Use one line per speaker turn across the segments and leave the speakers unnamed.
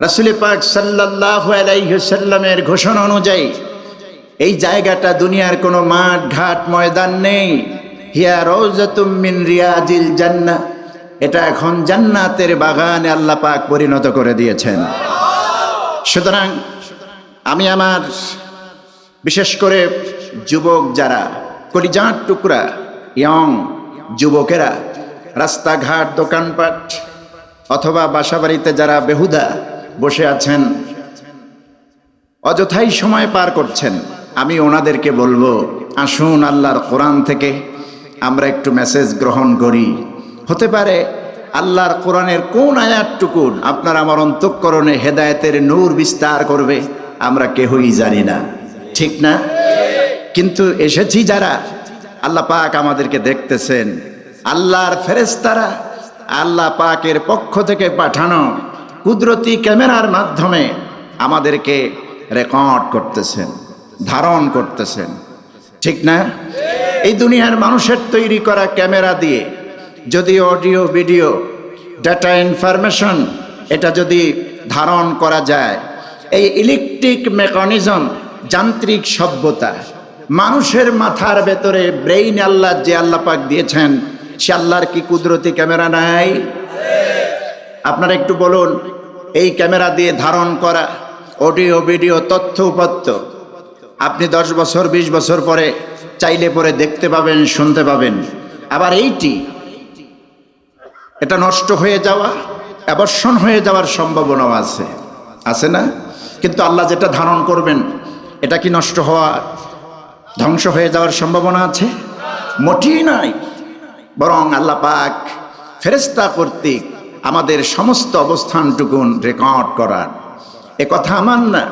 রাসূল পাক সাল্লাল্লাহু আলাইহি ওয়াসাল্লামের ঘোষণা অনুযায়ী এই জায়গাটা দুনিয়ার কোনো মাঠ ঘাট ময়দান নেই। হিয়া রাউযাতুম মিন রিয়াজিল জান্নাহ, এটা এখন জান্নাতের বাগানে আল্লাহ পাক পরিণত করে দিয়েছেন। সুতরাং আমি আমার বিশেষ করে যুবক যারা কলিজার টুকরা ইয়ং যুবকেরা রাস্তাঘাট দোকানপাট অথবা বাসাবাড়িতে যারা বেহুদা বসে আছেন, অযথাই সময় পার করছেন, আমি ওনাদেরকে বলবো, আসুন আল্লাহর কোরআন থেকে আমরা একটু মেসেজ গ্রহণ করি। হতে পারে আল্লাহর কোরআনের কোন আয়াতটুকুন আপনার আমার অন্তঃকরণে হেদায়েতের নূর বিস্তার করবে, আমরা কেহই জানি না, ঠিক না? কিন্তু এসেছি যারা, আল্লাহ পাক আমাদেরকে দেখতেছেন, আল্লাহর ফেরেশতারা আল্লাহ পাকের পক্ষ থেকে পাঠানো কুদরতি ক্যামেরার মাধ্যমে আমাদেরকে রেকর্ড করতেছেন, ধারণ করতেছেন, ঠিক না? এই দুনিয়ার মানুষের তৈরি করা ক্যামেরা দিয়ে যদি অডিও ভিডিও ডাটা ইনফরমেশন এটা যদি ধারণ করা যায়, এই ইলেকট্রিক মেকানিজম যান্ত্রিক সভ্যতা মানুষের মাথার ভেতরে ব্রেইন আল্লাহ যে আল্লাহ পাক দিয়েছেন, সে আল্লাহর কি কুদরতি ক্যামেরা নাই? আপনারা একটু বলুন, এই ক্যামেরা দিয়ে ধারণ করা অডিও ভিডিও তথ্য উপাত্ত আপনি 10 বছর 20 বছর পরে চাইলে পরে দেখতে পাবেন, শুনতে পাবেন। আবার এটা নষ্ট হয়ে যাওয়া, অ্যাবর্ষণ হয়ে যাওয়ার সম্ভাবনাও আছে, আছে না? কিন্তু আল্লাহ যেটা ধারণ করবেন, এটা কি নষ্ট হওয়া, ধ্বংস হয়ে যাওয়ার সম্ভাবনা আছে? মোটেই নাই। বরং আল্লাহ পাক ফেরেশতা কর্তৃক আমাদের সমস্ত অবস্থানটুকুন রেকর্ড করার, এ কথা আমার না,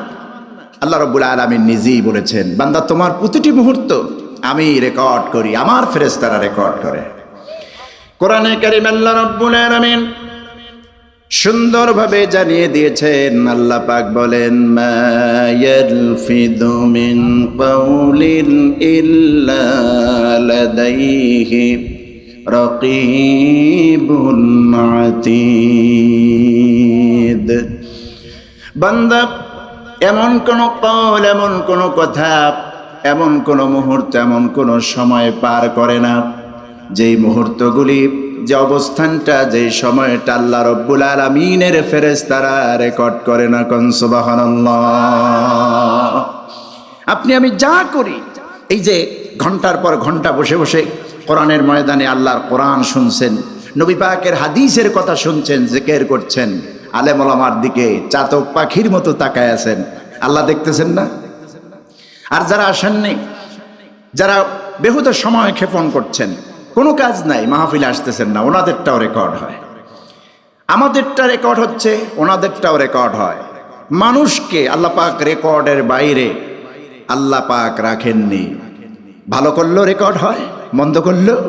আল্লাহ রাব্বুল আলামিন নিজেই বলেছেন, বান্দা তোমার প্রতিটি মুহূর্ত আমি রেকর্ড করি, আমার ফেরেশতারা রেকর্ড করে। কোরআনে কারীম আল্লাহ রাব্বুল আলামিন সুন্দরভাবে জানিয়ে দিয়েছেন। আল্লাহ পাক বলেন, মা ইয়ালফিদু মিন কাউলিন ইল্লা লাদাইহি রাকিবুন আতীদ। বান্দা এমন কোন কওল, এমন কোন কথা, এমন কোন মুহূর্ত, এমন কোন সময় পার করে না যেই মুহূর্তগুলি, যে অবস্থানটা, যে সময়টা আল্লাহ রাব্বুল আলামিনের ফেরেশতারা রেকর্ড করে না। কোন সুবহানাল্লাহ। আপনি আমি যা করি, এই যে ঘন্টার পর ঘন্টা বসে বসে কোরআনের ময়দানে আল্লাহর কোরআন শুনছেন, নবী পাকের হাদিসের কথা শুনছেন, জিকির করছেন, আলেম ওলামার দিকে চাতক পাখির মতো তাকায় আছেন, আল্লাহ দেখতেছেন না? আর যারা আসেননি, যারা বেহুদা সময় ক্ষেপণ করছেন, কোনো কাজ নাই, মাহফিলে আসতেছেন না, ওনাদেরটাও রেকর্ড হয়। আমাদেরটা রেকর্ড হচ্ছে, ওনাদেরটাও রেকর্ড হয়। মানুষকে আল্লাহ পাক রেকর্ডের বাইরে আল্লাহ পাক রাখেননি। ভালো করলেও রেকর্ড হয়, মন্দ করলেও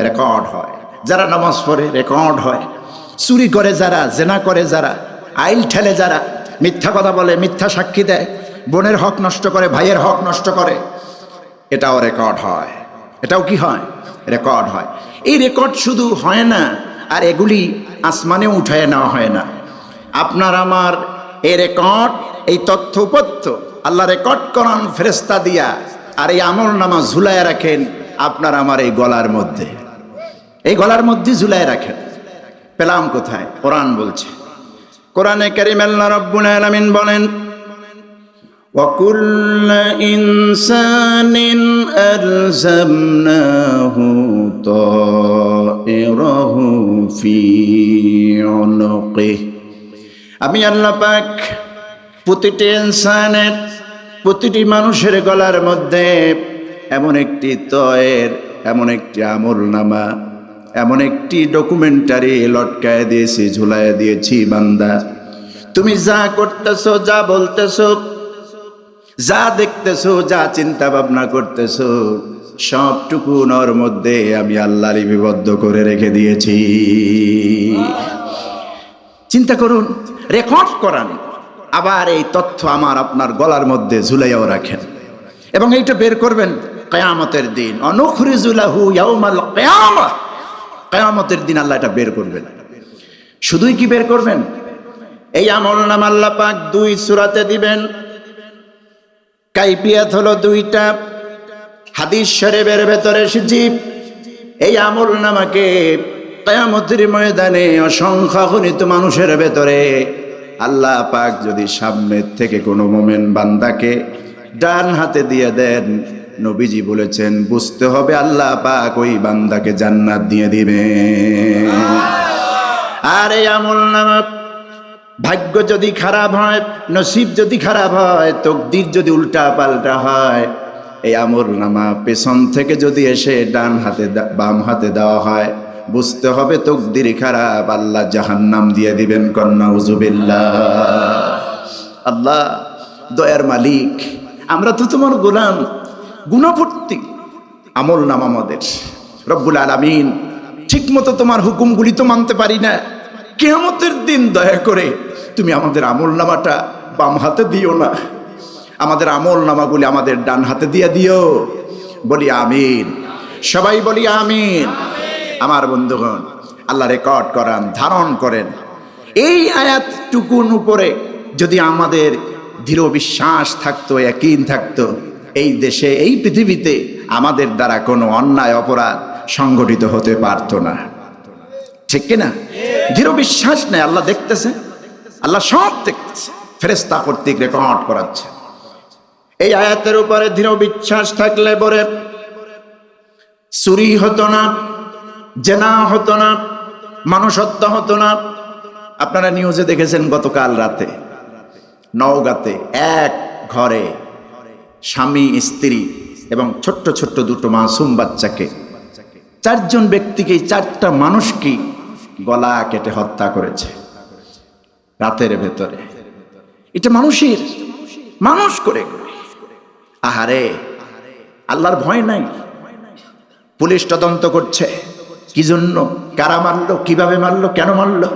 রেকর্ড হয়। যারা নামাজ পড়ে রেকর্ড হয়, চুরি করে যারা, জেনা করে যারা, আইল ঠেলে যারা, মিথ্যা কথা বলে, মিথ্যা সাক্ষী দেয়, বোনের হক নষ্ট করে, ভাইয়ের হক নষ্ট করে, এটাও রেকর্ড হয়। এটাও কি হয়? রেকর্ড হয়। এই রেকর্ড শুধু হয় না, আর এগুলি আসমানেও উঠায় নেওয়া হয় না। আপনার আমার এই রেকর্ড, এই তথ্য উপত্য আল্লাহ রেকর্ড করান ফেরেশতা দিয়া, আর এই আমল নামা ঝুলায় রাখেন আপনার আমার এই গলার মধ্যে, এই গলার মধ্যে ঝুলায় রাখেন। পেলাম কোথায়? কোরআন বলছে। কোরআনে কারীম আল্লাহ রাব্বুল আলামিন বলেন, وَكُلَّ إِنسَانٍ أَلْزَمْنَاهُ طَائِرَهُ فِي عُنُقِهِ। আমি আল্লাহ পাক প্রতিটি ইনসানের, প্রতিটি মানুষের গলার মধ্যে এমন একটি তয়ের, এমন একটি আমলনামা, এমন একটি ডকুমেন্টারি লটকায় দিয়েছি, ঝুলায় দিয়েছি। বান্দা তুমি যা করতেছো, যা বলতেছো, যা দেখতেছো, যা চিন্তা ভাবনা করতেছো, সবটুকু ওর মধ্যে আমি আল্লাহ লিপিবদ্ধ করে রেখে দিয়েছি। চিন্তা করুন, রেকর্ড করান, আবার এই তথ্য আমার আপনার গলার মধ্যে ঝুলাইয়াও রাখেন, এবং এইটা বের করবেন কিয়ামতের দিন। অনুখরিজু লাহু ইয়াউমাল কিয়ামাহ, কিয়ামতের দিন আল্লাহ এটা বের করবেন। শুধুই কি বের করবেন? এই আমলনামা আল্লাহ পাক 2 সূরাতে দিবেন। কাইফিয়াত হলো 2টা। হাদিস শরীফের ভেতরে এসেছে এই আমলনামাকে কিয়ামতের ময়দানে অসংখ্য গণিত মানুষের ভেতরে আল্লাহ পাক যদি সামনের থেকে কোনো মুমিন বান্দাকে ডান হাতে দিয়ে দেন, নবীজি বলেছেন বুঝতে হবে আল্লাহ পাক ওই বান্দাকে জান্নাত দিয়ে দিবে। আর এই আমলনামা ভাগ্য যদি খারাপ হয়, নসিব যদি খারাপ হয়, তকদির যদি উল্টা পাল্টা হয়, এই আমলনামা পেছন থেকে যদি এসে ডান হাতে বাম হাতে দেওয়া হয়, বুঝতে হবে তকদির খারাপ, আল্লাহ জাহান্নাম দিয়ে দিবেন। কন্যা উজুবিল্লাহ। আল্লাহ দয়ার মালিক, আমরা তো তোমার গোলাম, গুণভর্তি আমলনামা আমাদের। রব্বুল আলামিন, ঠিক মতো তোমার হুকুমগুলি তো মানতে পারি না। কিয়ামতের দিন দয়া করে তুমি আমাদের আমলনামাটা বাম হাতে দিও না, আমাদের আমলনামাগুলি আমাদের ডান হাতে দিয়ে দিও। বলি আমিন, সবাই বলি আমিন। আমার বন্ধুগণ, আল্লাহ রেকর্ড করান, ধারণ করেন। এই আয়াতটুকুন উপরে যদি আমাদের দৃঢ় বিশ্বাস থাকতো, ইয়াকিন থাকতো, এই দেশে এই পৃথিবীতে আমাদের দ্বারা কোনো অন্যায় অপরাধ সংগঠিত হতে পারত না। ঠিক কিনা? দৃঢ় বিশ্বাস নেই, আল্লাহ দেখতেছে, আল্লাহ সব দেখতেছে, ফেরেশতা কর্তৃক রেকর্ড করাচ্ছে। এই আয়াতের উপরে দৃঢ় বিশ্বাস থাকলে পরে চুরি হতো না, জেনা হতো না, মানুষ হত্যা হতো না। আপনারা নিউজে দেখেছেন গতকাল রাতে নওগাঁতে এক ঘরে স্বামী, স্ত্রী এবং ছোট্ট ছোট্ট 2 মাসুম বাচ্চাকে, 4 জন ব্যক্তিকে, 4টা মানুষকে গলা কেটে হত্যা করেছে রাতের ভেতরে। এটা মানুষের মানুষ করে। আহারে, আল্লাহর ভয় নাই। পুলিশ তদন্ত করছে, কি জন্য, কারা মারলো, কিভাবে মারলো, কেন মারলো,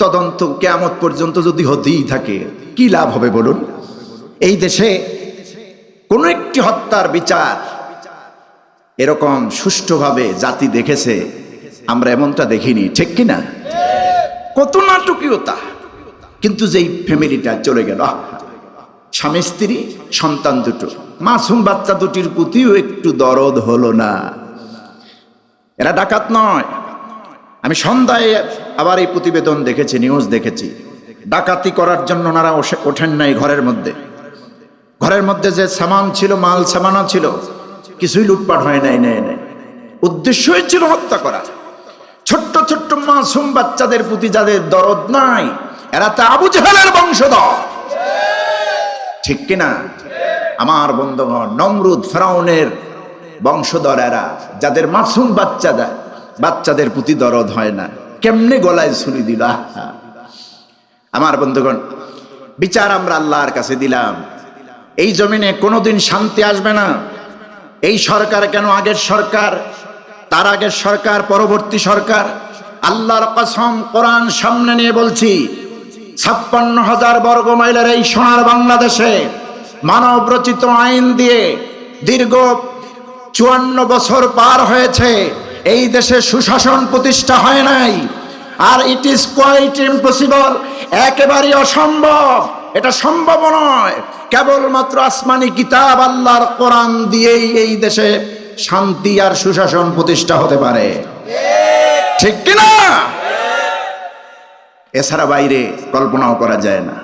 তদন্ত কিয়ামত পর্যন্ত যদি হতেই থাকে কি লাভ হবে বলুন? এই দেশে কোন একটি হত্যার বিচার এরকম সুষ্ঠুভাবে জাতি দেখেছে আমরা এমনটা দেখিনি। ঠিক কিনা? কত নাটকীয়তা। কিন্তু যেই ফ্যামিলিটা চলে গেল, স্বামী স্ত্রী সন্তান 2, মাসুম বাচ্চা 2টির প্রতিও একটু দরদ হলো না। এরা ডাকাত নয়। আমি সন্ধ্যায় আবার এই প্রতিবেদন দেখেছি, নিউজ দেখেছি। ডাকাতি করার জন্য ওনারা ওঠেন নাই ঘরের মধ্যে। ঘরের মধ্যে যে সামান ছিল, মাল সামানা ছিল, কিছুই লুটপাট হয় নাই। উদ্দেশ্যই ছিল হত্যা করা। ছোট্ট ছোট্ট মাসুম বাচ্চাদের প্রতি যাদের দরদ নাই, এরা তো আবু জাহেলের বংশধর। ঠিক কিনা? আমার বন্ধুগণ, নমরুদ, ফেরাউনের বংশধর এরা, যাদের মাসুম বাচ্চাদের প্রতি দরদ হয় না। কেমনে গলায় ছুরি দিল! আমার বন্ধুগণ, বিচার আমরা আল্লাহর কাছে দিলাম। এই জমিনে কোনোদিন শান্তি আসবে না। এই সরকার কেন, আগের সরকার, তার আগের সরকার, পরবর্তী সরকার, আল্লাহর কসম কোরআন সামনে নিয়ে বলছি, 56,000 বর্গ মাইলের এই সোনার বাংলাদেশে মানব রচিত আইন দিয়ে দীর্ঘ 54 বছর পার হয়েছে। এই দেশে সুশাসন প্রতিষ্ঠা হয় নাই। আর ইট ইজ কোয়াইট ইম্পসিবল, একেবারে অসম্ভব। এটা সম্ভব নয়। কেবলমাত্র আসমানি কিতাব আল্লাহর কোরআন দিয়েই এই দেশে শান্তি আর সুশাসন প্রতিষ্ঠা হতে পারে। ঠিক কিনা? এছাড়া বাইরে কল্পনাও করা যায় না।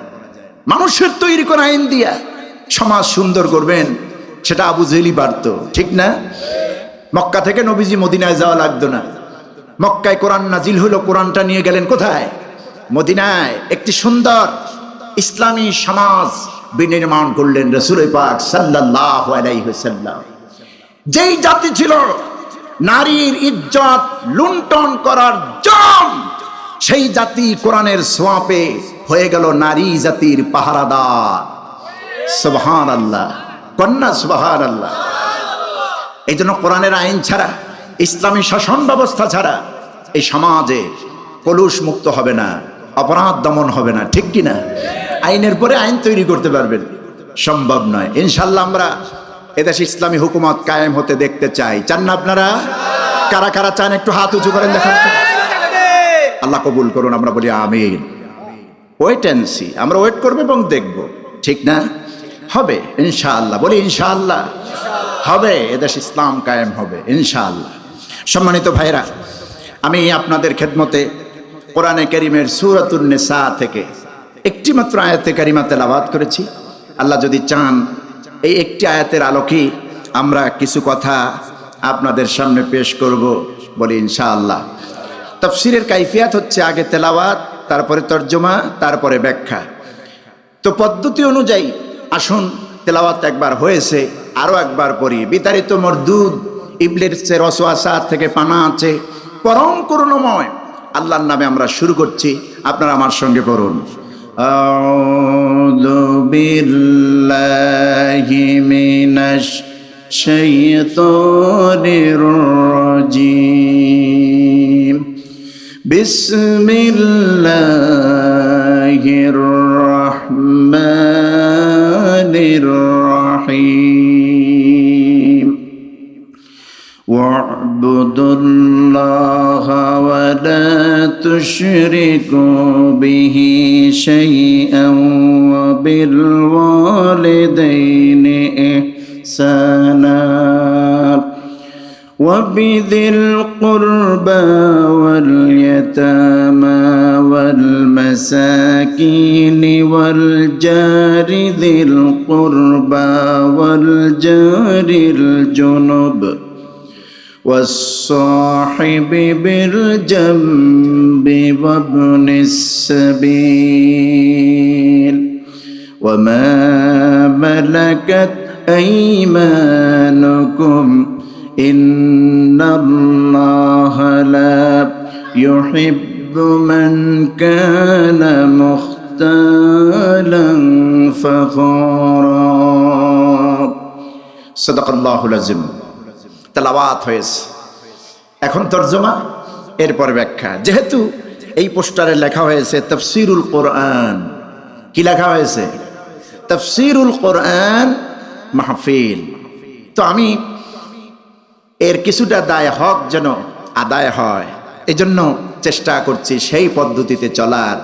মানুষের তৈরি করা আইন দিয়া সমাজ সুন্দর করবেন, সেটা আবু জেহেলই পারত। ঠিক না? মক্কা থেকে নবীজি মদিনায় যাওয়া লাগতো না। মক্কায় কোরআন নাজিল হলো, কোরআনটা নিয়ে গেলেন কোথায়? মদিনায়। একটি সুন্দর ইসলামী সমাজ বিনির্মাণ করলেন রাসূল পাক সাল্লাল্লাহু আলাইহি ওয়াসাল্লাম। যেই জাতি ছিল নারীর ইজ্জত লুণ্ঠন করার জম, সেই জাতি কোরআনের ছোঁয়াপে হয়ে গেল নারী জাতির পাহারাদার। সুবহানাল্লাহ, কন্যা সুবহানাল্লাহ। এই জন্য কোরআনের আইন ছাড়া, ইসলামী শাসন ব্যবস্থা ছাড়া এই সমাজে কলুষ মুক্ত হবে না, অপরাধ দমন হবে না। ঠিক কিনা? আইনের পরে আইন তৈরি করতে পারবেন, সম্ভব নয়। ইনশাল্লাহ আমরা এদেশে ইসলামী হুকুমত কায়েম হতে দেখতে চাই। চান না আপনারা? কারা কারা চান একটু হাত উঁচু করেন, দেখান। আল্লাহ কবুল করুন, আমরা বলি আমিন। ওয়েট অ্যান্ড সি, আমরা ওয়েট করবো এবং দেখব, ঠিক না? হবে ইনশাআল্লাহ, বলি ইনশাআল্লাহ হবে, এদেশ ইসলাম কায়েম হবে ইনশাআল্লাহ। সম্মানিত ভাইরা, আমি আপনাদের খেদমতে কোরআনে কারীমের সূরাতুন নিসা থেকে একটি মাত্র আয়াতে কারিমা তেলাওয়াত করেছি। আল্লাহ যদি চান এই একটি আয়াতের আলোকে আমরা কিছু কথা আপনাদের সামনে পেশ করব, বলি ইনশাআল্লাহ। তাফসীরের কাইফিয়াত হচ্ছে আগে তেলাওয়াত, তারপরে তরজমা, তারপরে ব্যাখ্যা। তো পদ্ধতি অনুযায়ী আসুন, তেলাওয়াত একবার হয়েছে, আরও একবার পড়ি। বিতাড়িত মরদুদ ইবলিসের ওয়াসওয়াসা থেকে পানা আছে, পরম করুণাময় আল্লাহর নামে আমরা শুরু করছি। আপনারা আমার সঙ্গে পড়ুন। আউযু বিল্লাহি মিনাশ শাইতানির রাজীম। বিসমিল্লাহির রাহমানির রাহিম। ওয়া'বুদুল্লাহা ওয়া লা তুশরিকু বিহি শাইআন ওয়া বিল ওয়ালিদাইনি ইহসানা وبذي القربى واليتامى والمساكين والجار ذي القربى والجار الجنب والصاحب بالجنب وابن السبيل وما ملكت أيمانكم إن الله لا يحب من كان مختالا فخورا صدق الله العظيم। তেলাওয়াত হয়েছে, এখন তরজমা, এরপর ব্যাখ্যা। যেহেতু এই পোস্টারে লেখা হয়েছে তাফসীরুল কোরআন, কি লেখা হয়েছে? তাফসীরুল কোরআন মাহফিল। তো আমি এর কিছুটা দায় হক যেন আদায় হয়, এজন্য চেষ্টা করছি সেই পদ্ধতিতে চলার,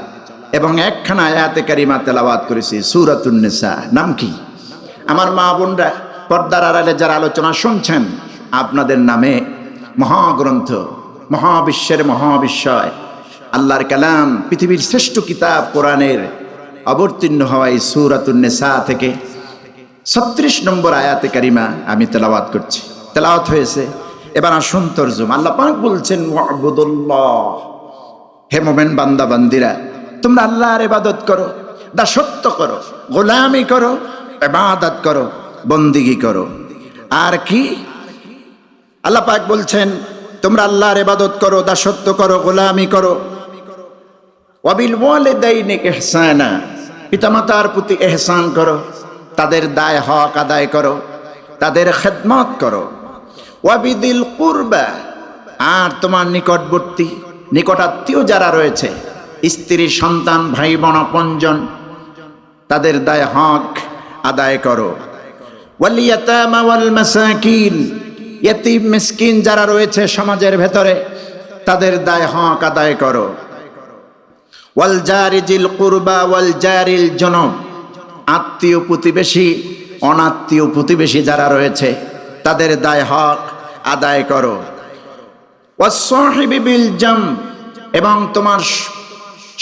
এবং একখানা আয়াতে কারিমা তেলাওয়াত করেছি সূরাতুন নিসা। নাম কি? আমার মা বোনরা, পর্দার আড়ালে যারা আলোচনা শুনছেন, আপনাদের নামে মহাগ্রন্থ, মহাবিশ্বের মহাবিশ্বয় আল্লাহর কালাম, পৃথিবীর শ্রেষ্ঠ কিতাব কোরআনের অবতীর্ণ হওয়া এই সূরাতুন নিসা থেকে 36 নম্বর আয়াতে কারিমা আমি তেলাওয়াত করছি। তেলাওয়াত হয়েছে, এবার আসুন তরজমা। আল্লাহ পাক বলছেন ওয়া'বুদুল্লাহ, হে মুমিন বান্দা বান্দিরা, তোমরা আল্লাহর ইবাদত করো, দাসত্ব করো, গোলামি করো, ইবাদত করো, বন্দিগি করো। আর কি? আল্লাহ পাক বলছেন তোমরা আল্লাহর ইবাদত করো, দাসত্ব করো, গোলামি করো। ওয়াবিল ওয়ালিদাইনি ইহসানা, পিতামাতার প্রতি ইহসান করো, তাদের দায় হক আদায় করো, তাদের খেদমত করো। ওয়াবিদিল কুরবা, আর তোমার নিকটবর্তী নিকটাত্মীয় যারা রয়েছে, স্ত্রী, সন্তান, ভাই বোন, আপনজন, তাদের দায় হক আদায় করো। ওয়াল ইয়াতামা ওয়াল মাসাকিন, ইয়েতিম মিসকিন যারা রয়েছে সমাজের ভেতরে, তাদের দায় হক আদায় করো। ওয়াল জারিজিল কুরবা ওয়াল জারিল জুনুব, আত্মীয় প্রতিবেশী, অনাত্মীয় প্রতিবেশী যারা রয়েছে, তাদের দায় হক আদায় করো। ওয়াস-সাহিবি বিল জামব, এবং তোমার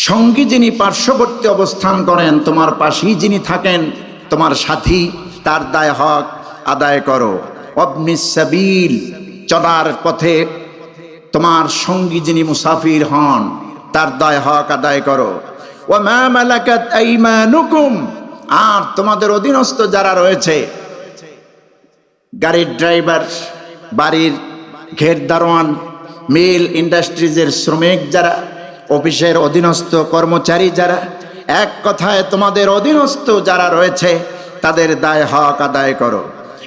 সঙ্গী যিনি পার্শ্ববর্তী অবস্থান করেন, তোমার পাশেই যিনি থাকেন, তোমার সাথী, তার দায় হক আদায় করো। ওয়াবনিস সাবিল, চলার পথে তোমার সঙ্গী যিনি মুসাফির হন, তার দায় হক আদায় করো। ওয়া মা মালাকাত আইমানুকুম, আর তোমাদের অধীনস্থ যারা রয়েছে, গাড়ির ড্রাইভার, বাড়ির ঘের দারোয়ান, মিল ইন্ডাস্ট্রিজের শ্রমিক যারা, অফিসের অধীনস্থ কর্মচারী যারা, এক কথায় তোমাদের অধীনস্থ যারা রয়েছে, তাদের দায় হক আদায় করো।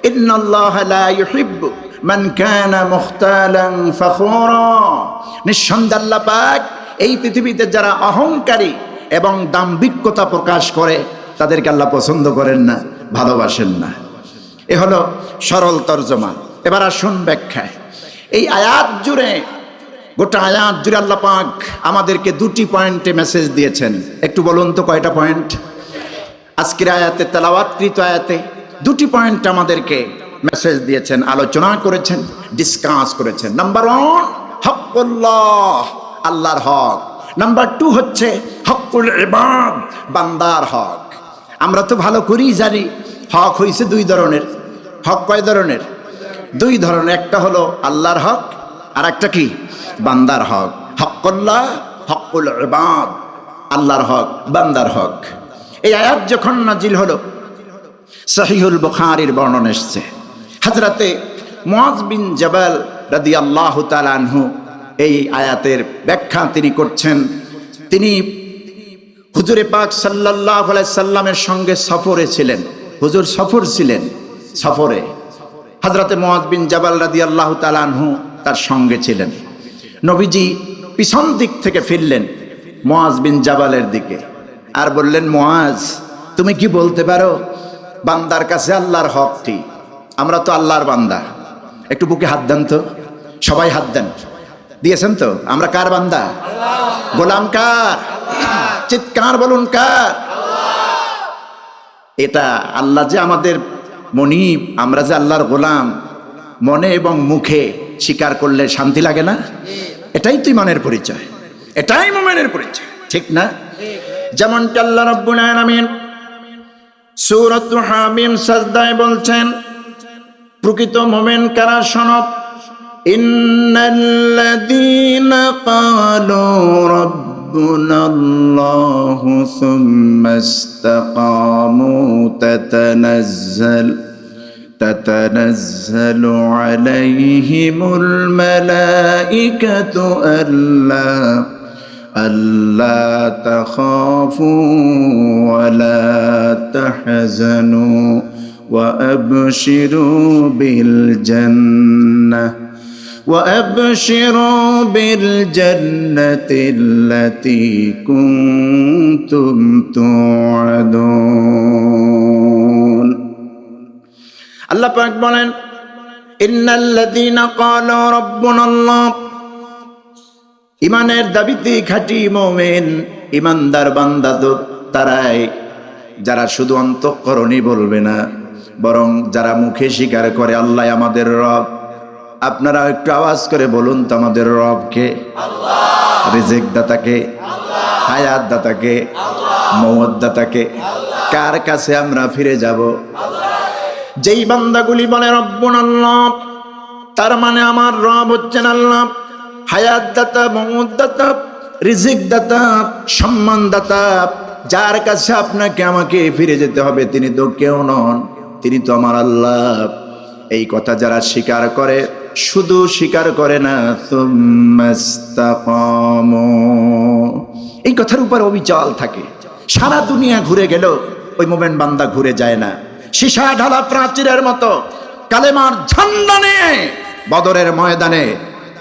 ইন্নাল্লাহা লা ইউহিব্বু মান কানা মুখতালান ফখুরা, নিঃসন্দেহে আল্লাহ পাক এই পৃথিবীতে যারা অহংকারী এবং দাম্ভিকতা প্রকাশ করে, তাদেরকে আল্লাহ পছন্দ করেন না, ভালোবাসেন না। এ হলো সরল তরজমা। এবার আসুন ব্যাখ্যায়। এই আয়াত জুড়ে গোটা আয়াত জুড়ে আল্লাহ পাক আমাদেরকে দুটি পয়েন্টে মেসেজ দিয়েছেন। একটু বলুন তো কয়টা পয়েন্ট? আজকের আয়াতে, তেলাওয়াতকৃত আয়াতে দুটি পয়েন্ট আমাদেরকে মেসেজ দিয়েছেন, আলোচনা করেছেন, ডিসকাস করেছেন। নাম্বার 1 হকুল্লাহ, আল্লাহর হক। নাম্বার 2 হচ্ছে হকুল ইবাদ, বান্দার হক। আমরা তো ভালো করেই জানি হক হয়েছে দুই ধরনের। হক কয় ধরনের? দুই ধরনের। একটা হলো আল্লাহর হক, আর একটা কি? বান্দার হক। হকুল্লাহ, হকুল ইবাদ, আল্লাহর হক, বান্দার হক। এই আয়াত যখন নাজিল হলো, সহিহুল বুখারীর বর্ণনা এসেছে, হযরতে মুআয বিন জাবাল রাদিয়াল্লাহু তাআলা আনহু এই আয়াতের ব্যাখ্যা তিনি করছেন। তিনি হুজুরে পাক সাল্লাল্লাহু আলাইহি সাল্লামের সঙ্গে সফরে ছিলেন। হুজুর সফর ছিলেন, সফরে হযরতে মুআয বিন জাবাল রাদিয়াল্লাহু তাআলা আনহু তার সঙ্গে ছিলেন। নবীজি পিছন দিক থেকে ফিরলেন মুআয বিন জাবালের দিকে, আর বললেন, মুআয, তুমি কি বলতে পারো বান্দার কাছে আল্লাহর হক কি? আমরা তো আল্লাহর বান্দা। একটু বুকে হাত দেন তো, সবাই হাত দেন। দিয়েছেন তো? আমরা কার বান্দা? গোলাম কার? চিৎকার বলুন, কার? এটা আল্লাহ যে আমাদের মনিব, আমরা যে আল্লাহর গোলাম, মনে এবং মুখে স্বীকার করলে শান্তি লাগে না? এটাই তো ইমানের পরিচয়, এটাই মুমিনের পরিচয়, ঠিক না? যেমনটা আল্লাহ রাব্বুল আলামিন সূরাত হামিম সাজদায় বলছেন, প্রকৃত মুমিন কারা? শোনো, ইন্নাল্লাযীনা ক্বালু রাব্বুনাল্লাহু সুম্মা ইসতাকামু তাতানাজ্জালু আলাইহিমুল মালাঈকাতু আল্লা তাখাফু ওয়া লা তাহজানু ওয়া আবশিরু বিল জান্নাতিল্লাতী কুনতুম তুআদুন। আল্লাহ পাক বলেন, ইন্নাল্লাযীনা ক্বালু রাব্বুনাল্লাহ, ইমানের দাবিতে খাঁটি মুমিন ইমানদার বান্দা তো তারাই যারা শুধু অন্তঃকরণে বলবে না, বরং যারা মুখে স্বীকার করে আল্লাহ আমাদের রব। আপনারা একটু আওয়াজ করে বলুন তো, আমাদের রব কে? আল্লাহ। রিজিক দাতাকে? আল্লাহ। হায়াত দাতাকে? আল্লাহ। মওত দাতাকে? আল্লাহ। কার কাছে আমরা ফিরে যাব? আল্লাহ। যেই বান্দাগুলি বলে রব্বুনাল্লাহ, তার মানে আমার রব হচ্ছেন আল্লাহ। হায়াত দাতা, মওত দাতা, রিজিক দাতা, সম্মান দাতা, যার কাছে আপনাকে আমাকে ফিরে যেতে হবে, তিনি তো কেউ নন, তিনি তো আমার আল্লাহ। এই কথা যারা স্বীকার করে, শুধু স্বীকার করে না, সুম্মাস্তাকামু, এই কথার উপর অবিচল থাকে। সারা দুনিয়া ঘুরে গেল, ওই মোমেন বান্দা ঘুরে যায় না। সীসা ঢালা প্রাচীরের মতো কালেমার ঝান্ডা নিয়ে বদরের ময়দানে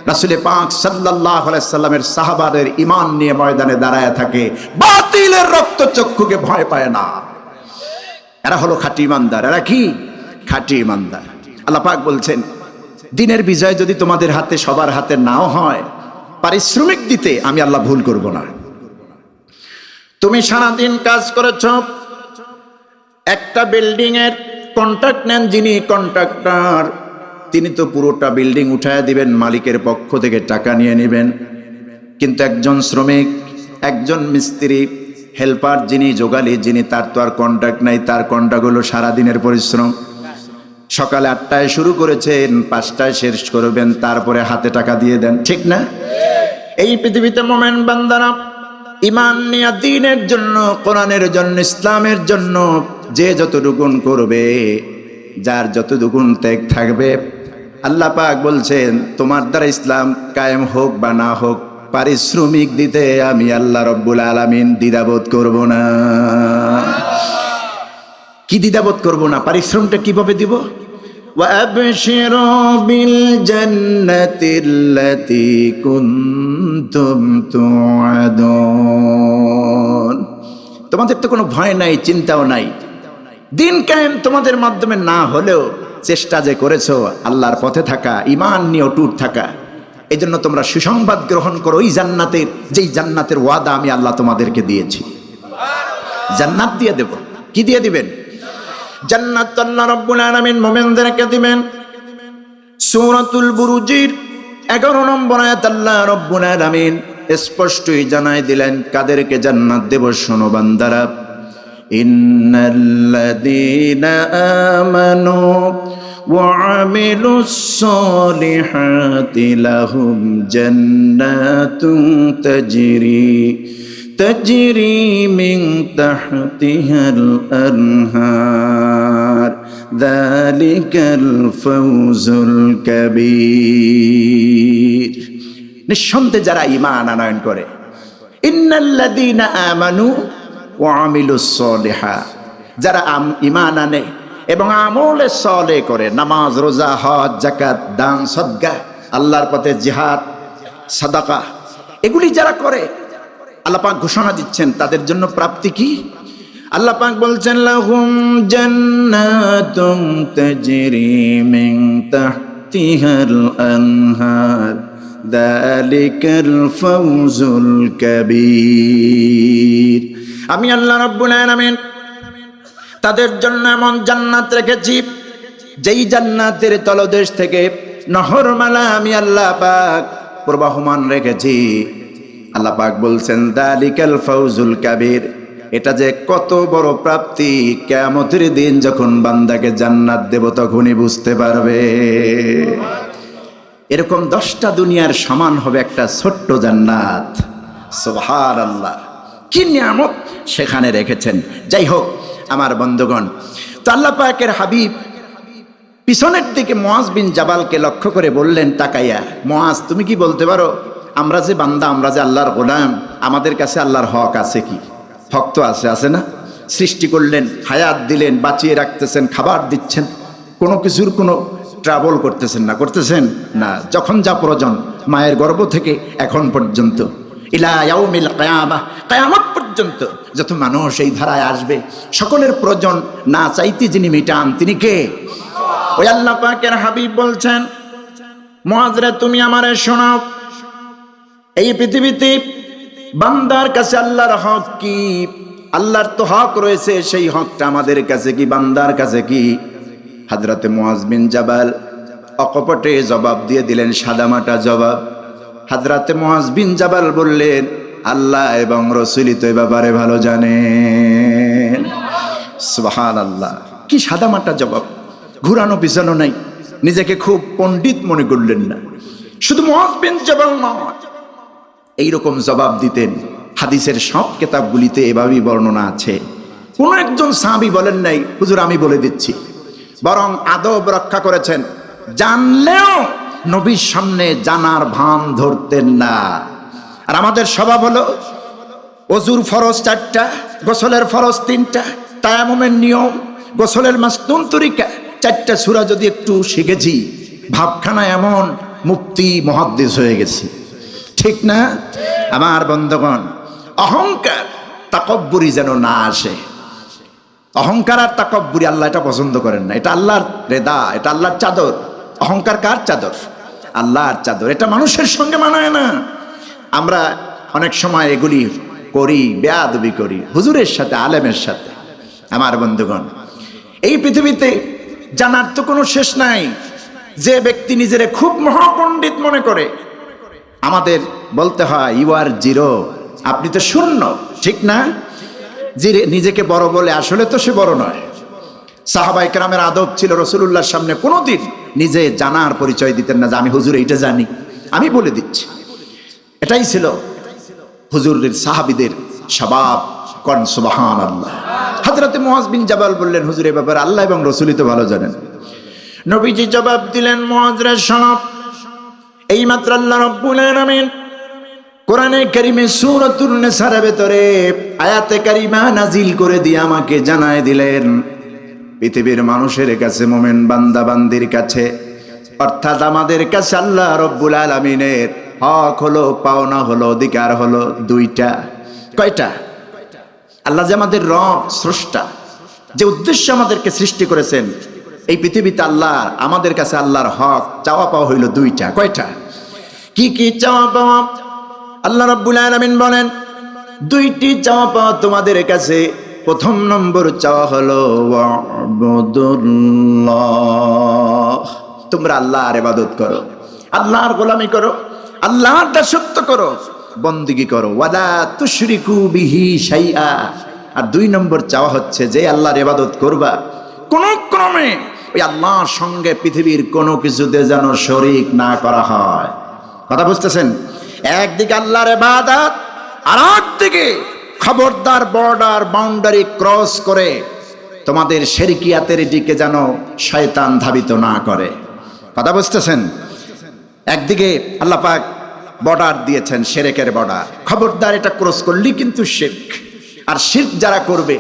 রাসূল পাক সাল্লাল্লাহু আলাইহি সাল্লামের সাহাবাদের ঈমান নিয়ে ময়দানে দাঁড়ায় থাকে, বাতিলের রক্তচক্ষুকে ভয় পায় না। এরা হলো খাঁটি ঈমানদার। এরা কি? খাঁটি ঈমানদার। আল্লাহ পাক বলছেন, দিনের বিজয় যদি তোমাদের হাতে সবার হাতে নাও হয়, পারিশ্রমিক দিতে আমি আল্লাহ ভুল করব না। তুমি সারাদিন কাজ করেছ, একটা বিল্ডিং এর কন্ট্রাক্ট নেন, যিনি কন্ট্রাক্টর তিনি তো পুরোটা বিল্ডিং উঠায় দিবেন, মালিকের পক্ষ থেকে টাকা নিয়ে নেবেন। কিন্তু একজন শ্রমিক, একজন মিস্ত্রি, হেল্পার, যিনি যোগালি, যিনি, তার তো আর কন্ট্রাক্ট নাই, তার কন্ট্রাক্ট হলো সারাদিনের পরিশ্রম। সকালে 8টায় শুরু করেছেন, 5টায় শেষ করবেন, তারপরে হাতে টাকা দিয়ে দেন, ঠিক না? এই পৃথিবীতে মোমেন বান্দারা ঈমান নিয়ে দ্বীনের জন্য, কোরআনের জন্য, ইসলামের জন্য যে যতটুকুন করবে, যার যতটুকুন ত্যাগ থাকবে, আল্লাহ পাক বলছেন তোমার দ্বারা ইসলাম কায়েম হোক বা না হোক, পারিশ্রমিক দিতে আমি আল্লাহ রব্বুল আলামিন দ্বিধাবোধ করব না। কি দ্বিধাবোধ করব না? পারিশ্রমটা কিভাবে দিব? ওয়াবশিরু বিল জান্নাতিল্লাতী কুনতুম তুআদুন। তোমাদের তো কোনো ভয় নাই, চিন্তাও নাই। দিন কায়েম তোমাদের মাধ্যমে না হলেও চেষ্টা যে করেছো আল্লাহর পথে থাকা, ঈমান নিয়ে অটুট থাকা, এই জন্য তোমরা সুসংবাদ গ্রহণ করো ওই জান্নাতের, যেই জান্নাতের ওয়াদা আমি আল্লাহ তোমাদেরকে দিয়েছি। জান্নাত দিয়ে দেব। কি দিয়ে দিবেন? জান্নাত আল্লাহ রাব্বুল আলামিন মুমিনদেরকে দিবেন। সূরাতুল বুরুজের 11 নম্বর আয়াত আল্লাহ রাব্বুল আলামিন স্পষ্টই জানাই দিলেন কাদেরকে জান্নাত দেব। শোনো বান্দারা, ইন্নাল্লাযীনা আমানু ওয়া আমিলুস সালিহাতি লাহুম জান্নাতুন তাজরি মিন তাহতিহাল আনহার যালিকাল ফাওজুল কাবীর। নিঃসন্দেহে যারা ঈমান আনয়ন করে, ইন্নাল্লাযীনা আমানু ওয়া আমিলুস সালিহাত, যারা ঈমান আনে এবং আমলে সালেহ করে, নামাজ, রোজা, হজ, যাকাত, দান, সদকা, আল্লাহর পথে জিহাদ, সাদাকা, এগুলি যারা করে, আল্লাহ পাক ঘোষণা দিচ্ছেন তাদের জন্য প্রাপ্তি কি? আল্লাহ পাক বলছেন লাহুম জান্নাতুন তাজরি মিন তাহতিহাল আনহার যালিকাল ফাওজুল কাবীর। আমি আল্লাহ রাব্বুল আলামিন তাদের জন্য এমন জান্নাত রেখেছি যেই জান্নাতের তলদেশ থেকে নহরমালা আমি আল্লাহ পাক প্রবাহমান রেখেছি। আল্লাহ পাক বলছেন যালিকাল ফাওজুল কাবীর, এটা যে কত বড় প্রাপ্তি, কিয়ামতের দিন যখন বান্দাকে জান্নাত দেব তখনই বুঝতে পারবে। এরকম 10টা দুনিয়ার সমান হবে একটা ছোট্ট জান্নাত। সুবহানাল্লাহ, কি নিয়ামত সেখানে রেখেছেন। যাই হোক আমার বন্ধুগণ, তো আল্লাহ পাকের হাবিব পিছনের দিকে মুআজ বিন জাবালকে লক্ষ্য করে বললেন তাকাইয়া, মুআজ তুমি কি বলতে পারো আমরা যে বান্দা, আমরা যে আল্লাহর গোলাম, আমাদের কাছে আল্লাহর হক আছে কি? হক তো আছে, আছে না? সৃষ্টি করলেন, হায়াত দিলেন, বাঁচিয়ে রাখতেছেন, খাবার দিচ্ছেন, কোনো কিছুর কোনো ট্রাবল করতেছেন না, করতেছেন না। যখন যা প্রয়োজন, মায়ের গর্ভ থেকে এখন পর্যন্ত ইলা ইয়াউমিল কিয়ামাহ, কিয়ামত পর্যন্ত যত মানুষ এই ধারায় আসবে সকলের প্রয়োজন না চাইতে যিনি মিটান তিনি কে? ওই আল্লাহ পাকের হাবিব বলছেন মুআজ রে তুমি আমারে শোনাও, এই পৃথিবীতে বান্দার কাছে আল্লাহর হক কি? আল্লাহর তো হক রয়েছে, সেই হকটা আমাদের কাছে কি, বান্দার কাছে কি? হযরতে মুআজ বিন জাবাল অকপটে জবাব দিয়ে দিলেন, সাদামাটা জবাব। হযরতে মুআজ বিন জাবাল বললেন আল্লাহ এবং রাসূলই তো এই ব্যাপারে ভালো জানেন। সুবহানাল্লাহ, কি সাদামাটা জবাব, ঘুরানো পিছানো নাই। নিজেকে খুব পণ্ডিত মনে করলেন না। শুধু মুআজ বিন জাবাল নয়, এইরকম জবাব দিতেন। হাদিসের সব কিতাবগুলিতে এভাবেই বর্ণনা আছে। কোন একজন সাহাবী বলেন নাই হুজুর আমি বলে দিচ্ছি, বরং আদব রক্ষা করেছেন। জানলেও নবীর সামনে জানার ভান ধরতেন না। আর আমাদের স্বভাব হলো ওযুর ফরজ 4টা, গোসলের ফরজ 3টা, তায়াম্মুমের নিয়ম, গোসলের মাসনুন তরিকা 4টা সূরা যদি একটু শিখেছি, ভাবখানা এমন মুফতি মুহাদ্দিস হয়ে গেছি। ঠিক না আমার বন্ধুগণ? অহংকার তাকব্বুরি যেন না আসে। অহংকার আর তাকব্বুরি আল্লাহ এটা পছন্দ করেন না। এটা আল্লাহর রেদা, এটা আল্লাহর চাদর। অহংকার কার চাদর? আল্লাহর চাদর। এটা মানুষের সঙ্গে মানায় না। আমরা অনেক সময় এগুলি করি, বেয়াদবি করি হুজুরের সাথে, আলেমের সাথে। আমার বন্ধুগণ, এই পৃথিবীতে জানার তো কোনো শেষ নাই। যে ব্যক্তি নিজেরে খুব মহাপণ্ডিত মনে করে, আমাদের বলতে হয় ইউ আর জিরো, আপনি তো শূন্য। ঠিক না? যে নিজেকে বড় বলে আসলে তো সে বড় নয়। সাহাবায়ে কেরামের আদব ছিল রাসূলুল্লাহর সামনে কোনোদিন নিজে জানার পরিচয় দিতেন না যে আমি হুজুর এইটা জানি, আমি বলে দিচ্ছি। এটাই ছিল হুজুরের সাহাবীদের স্বভাব। কোন সুবহানাল্লাহ। হযরতে মুআজ বিন জাবাল বললেন হুজুর এই ব্যাপারে আল্লাহ এবং রাসূলই তো ভালো জানেন। নবীজি জবাব দিলেন মুআজ রে শোনো, এইমাত্র আল্লাহ রাব্বুল আলামিন কোরআনে কারীমে সূরাতুন নিসার ভিতরে আয়াতে কারিমা নাজিল করে দিয়ে আমাকে জানায় দিলেন পৃথিবীর মানুষের কাছে, মুমিন বান্দা বান্দির কাছে, অর্থাৎ আমাদের কাছে আল্লাহ রাব্বুল আলামিনের হক হলো, পাওনা হলো, অধিকার হলো 2টা। কয়টা? আল্লাহ যে আমাদের রব, স্রষ্টা, যে উদ্দেশ্য আমাদেরকে সৃষ্টি করেছেন এই পৃথিবীতে, আল্লাহ আমাদের কাছে আল্লাহর হক চাওয়া পাওয়া হইল 2টা। কয়টা? কি কি চাওয়া পাওয়া? আল্লাহ রাব্বুল আলামিন বলেন, দুইটি চাওয়া পাওয়া তোমাদের কাছে। প্রথম নম্বর চাওয়া হলো ওয়াবুদুল্লাহ, তোমরা আল্লাহর ইবাদত করো, আল্লাহর গোলামি করো, আল্লাহর দাসত্ব করো, বন্দেগী করো। ওয়ালা তুশরিকু বিহি শাইআ। আর দুই নম্বর চাওয়া হচ্ছে যে আল্লাহর ইবাদত করবা, কোন ক্রমে ওই আল্লাহর সঙ্গে পৃথিবীর কোনো কিছুতে যেন শরীক না করা হয়। কথা বুঝতেছেন? একদিকে আল্লাহর ইবাদত, আর একদিকে খবরদার বর্ডার বাউন্ডারি ক্রস করে তোমাদের শিরকিয়াতের দিকে যেন শয়তান ধাবিত না করে। কথা বুঝতেছেন? একদিকে আল্লাহ পাক বর্ডার দিয়েছেন, শিরকের বর্ডার, খবরদার এটা ক্রস করলি কিন্তু শিরক। আর শিরক যারা করবে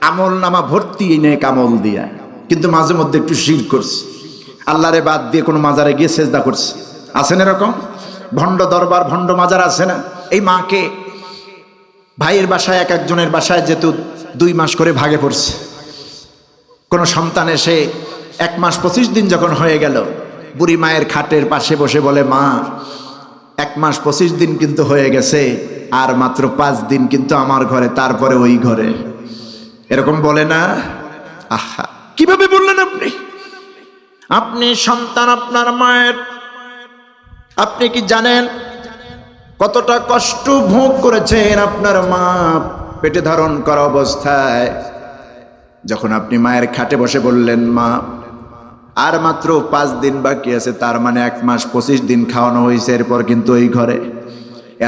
আমল নামা ভর্তি নেক আমল দিয়া, কিন্তু মাঝে মধ্যে একটু শিরক করছে, আল্লাহরে বাদ দিয়ে কোনো মাজারে গিয়ে সেজদা করছে। আছেন এরকম ভণ্ড দরবার, ভণ্ড মাজার আছে না? এই মাকে ভাইয়ের বাসায় এক একজনের বাসায় যেহেতু 2 মাস করে ভাগে পড়ছে, কোনো সন্তান এসে 1 মাস 25 দিন যখন হয়ে গেল, বুড়ি মায়ের খাটের পাশে বসে বলে, মা 1 মাস 25 দিন কিন্তু হয়ে গেছে, আর মাত্র 5 দিন কিন্তু আমার ঘরে, তারপরে ওই ঘরে। এরকম বলে না? আহা, কিভাবে বললেন আপনি? আপনি সন্তান আপনার মায়ের, আপনি কি জানেন কতটা কষ্ট ভোগ করেছেন আপনার মা পেটে ধারণ করা অবস্থায়? যখন আপনি মায়ের খাটে বসে বললেন, মা আর মাত্র 5 দিন বাকি আছে, তার মানে 1 মাস 25 দিন খাওয়ানো হয়েছে, এরপর কিন্তু ওই ঘরে,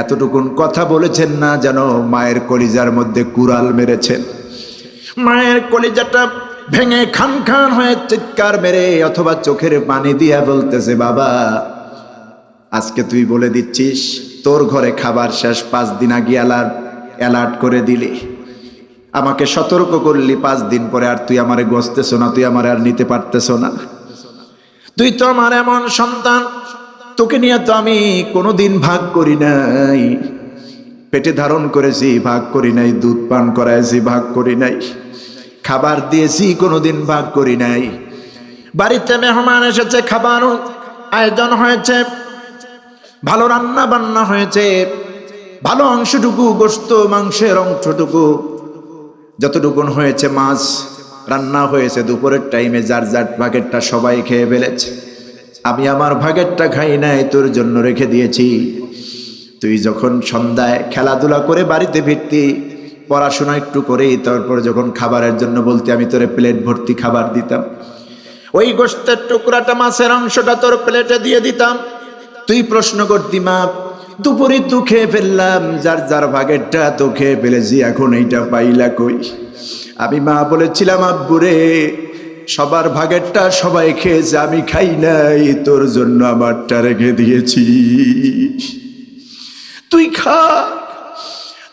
এতটুকুন কথা বলেছেন না যেন মায়ের কলিজার মধ্যে কুড়াল মেরেছেন। মায়ের কলিজাটা ভেঙে খান খান হয়ে চিৎকার মেরে অথবা চোখের পানি দিয়া বলতেছে, বাবা আজকে তুই বলে দিচ্ছিস তোর ঘরে খাবার শেষ, 5 দিন আগে অ্যালার্ট করে দিলি, আমাকে সতর্ক করলি, 5 দিন পরে আর তুই আমারে গছতেছ না, তুই আমার আর নিতে পারতেছ না। তুই তো আমার এমন সন্তান, তোকে নিয়ে তো আমি কোনোদিন ভাগ করি নাই, পেটে ধারণ করেছি ভাগ করি নাই, দুধ পান করাইছি ভাগ করি নাই, খাবার দিয়েছি কোনোদিন ভাগ করি নাই। বাড়িতে মেহমান এসেছে, খাবার আয়োজন হয়েছে, ভালো রান্না বান্না হয়েছে, ভালো অংশটুকু গোশত মাংসের অংশটুকু যতটুকুন হয়েছে, মাছ রান্না হয়েছে, দুপুরের টাইমে যার যার ভাগেরটা সবাই খেয়ে ফেলেছে, আমি আমার ভাগেরটা খাই নাই, তোর জন্য রেখে দিয়েছি। তুই যখন সন্ধ্যায় খেলাধুলা করে বাড়িতে ফিরতি, পড়াশোনা একটু করেই তারপর যখন খাবারের জন্য বলতে, আমি তোরে প্লেট ভর্তি খাবার দিতাম, ওই গোশতের টুকরাটা, মাছের অংশটা তোর প্লেটে দিয়ে দিতাম। তুই প্রশ্ন করতি, মা দুপুরে তো খেয়ে ফেললাম, যার যার ভাগেরটা তো খেয়ে ফেলেছি, এখন এইটা পাইলা কই? আমি মা বলেছিলাম, আব্বুরে সবার ভাগেরটা সবাই খেয়েছে, আমি খাই নাই, তোর জন্য আমারটা রেখে দিয়েছি, তুই খা,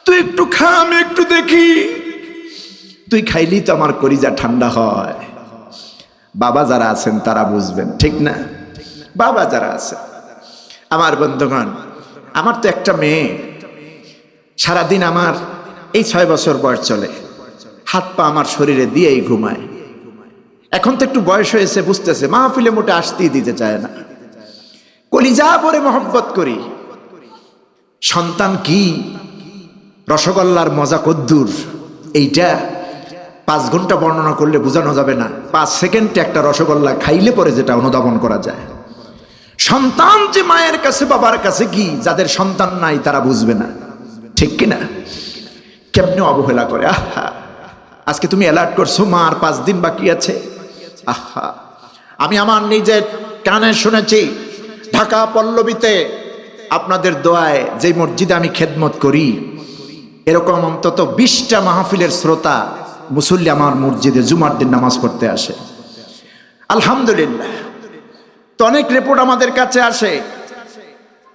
তুই একটু খা, আমি একটু দেখি, তুই খাইলি তো আমার কলিজা ঠান্ডা হয়। বাবা যারা আছেন তারা বুঝবেন, ঠিক না? বাবা যারা আছেন, আমার বন্ধুগণ, আমার তো একটা মেয়ে, সারাদিন আমার এই 6 বছর বয়স চলে, হাত পা আমার শরীরে দিয়েই ঘুমায়। এখন তো একটু বয়স হয়েছে, বুঝতেছে, মাহফিলে মোটে আসতেই দিতে চায় না, কলিজা ভরে মহব্বত করি। সন্তান কি, রসগোল্লার মজা কদ্দুর, এইটা 5 ঘন্টা বর্ণনা করলে বোঝানো যাবে না, 5 সেকেন্ডে একটা রসগোল্লা খাইলে পরে যেটা অনুধাবন করা যায়। সন্তান যে মায়ের কাছে বাবার কাছে কি, যাদের সন্তান নাই তারা বুঝবে না, ঠিক কিনা? কেমনে অবহেলা করে। আহা, আজকে তুমি অ্যালার্ট করছো মা আর 5 দিন বাকি আছে। আহা, আমি আমার নিজের কানে শুনেছি, ঢাকা পল্লবীতে আপনাদের দোয়ায় যে মসজিদে আমি খেদমত করি, এরকম অন্তত 20টা মাহফিলের শ্রোতা মুসল্লি আমার মসজিদে জুমার দিন নামাজ পড়তে আসে। আলহামদুলিল্লাহ। তো অনেক রিপোর্ট আমাদের কাছে আসে,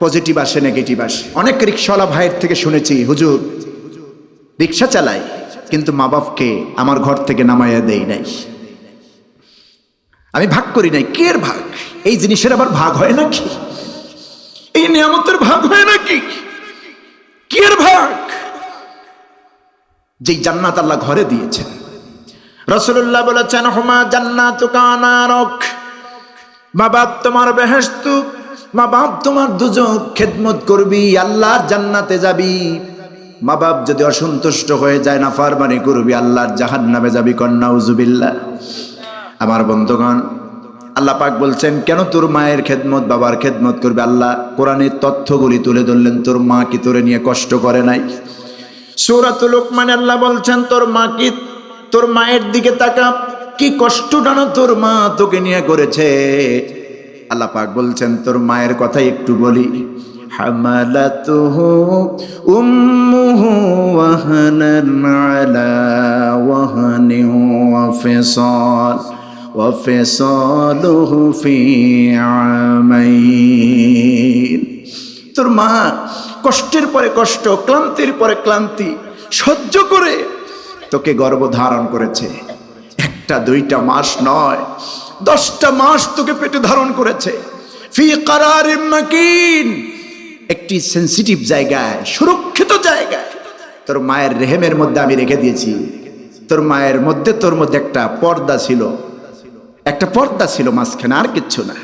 পজিটিভ আসে, নেগেটিভ আসে। অনেক রিক্সাওয়ালা ভাইয়ের থেকে শুনেছি, হুজুর রিক্সা চালাই কিন্তু মা বাপকে আমার ঘর থেকে নামাইয়া দেই নাই, আমি ভাগ করি নাই। কের ভাগ? এই জিনিসের আবার ভাগ হয় নাকি? এই নিয়ামতের ভাগ হয় নাকি? কের ভাগ? যেই জান্নাত আল্লাহ ঘরে দিয়েছেন, রাসূলুল্লাহ বলেছেন, হুমা জান্নাতুকা নারক, মা বাপ তোমার বেহেশত, মা বাপ তোমার দুজন খেদমত করবি, আল্লাহর জান্নাতে যাবি। মা বাপ যদি অসন্তুষ্ট হয়ে যায়, নাফরমানি করবি, আল্লাহর জাহান্নামে যাবি। নাউজুবিল্লাহ। আমার বন্ধুগণ, আল্লাহ পাক বলছেন কেন তোর মায়ের খেদমত বাবার খেদমত করবে। আল্লাহ কোরআনের তথ্যগুলি তুলে ধরলেন। তোর মা কি তোরে নিয়ে কষ্ট করে নাই? সূরাতুল লুকমানে আল্লাহ বলছেন তোর মা কি, তোর মায়ের দিকে তাকা, কি কষ্টটা না তোর মা তোকে নিয়ে করেছে। আল্লাহ পাক বলছেন তোর মায়ের কথা একটু বলি। হামালাতুহু উম্মুহু ওয়াহানান আলা ওয়াহানিন ওয়া ফিসালুহু ফি আমাইন। তোর মা কষ্টের পরে কষ্ট, ক্লান্তির পরে ক্লান্তি সহ্য করে তোকে গর্ভধারণ করেছে। একটা দুইটা মাস নয়, 10টা মাস তোকে পেটে ধারণ করেছে। ফি কারারিম মাকিন, একটি সেনসিটিভ জায়গায়, সুরক্ষিত জায়গায় তোর মায়ের রেহেমের মধ্যে আমি রেখে দিয়েছি। তোর মায়ের মধ্যে, তোর মধ্যে একটা পর্দা ছিল, একটা পর্দা ছিল মাঝখানে, আর কিচ্ছু না।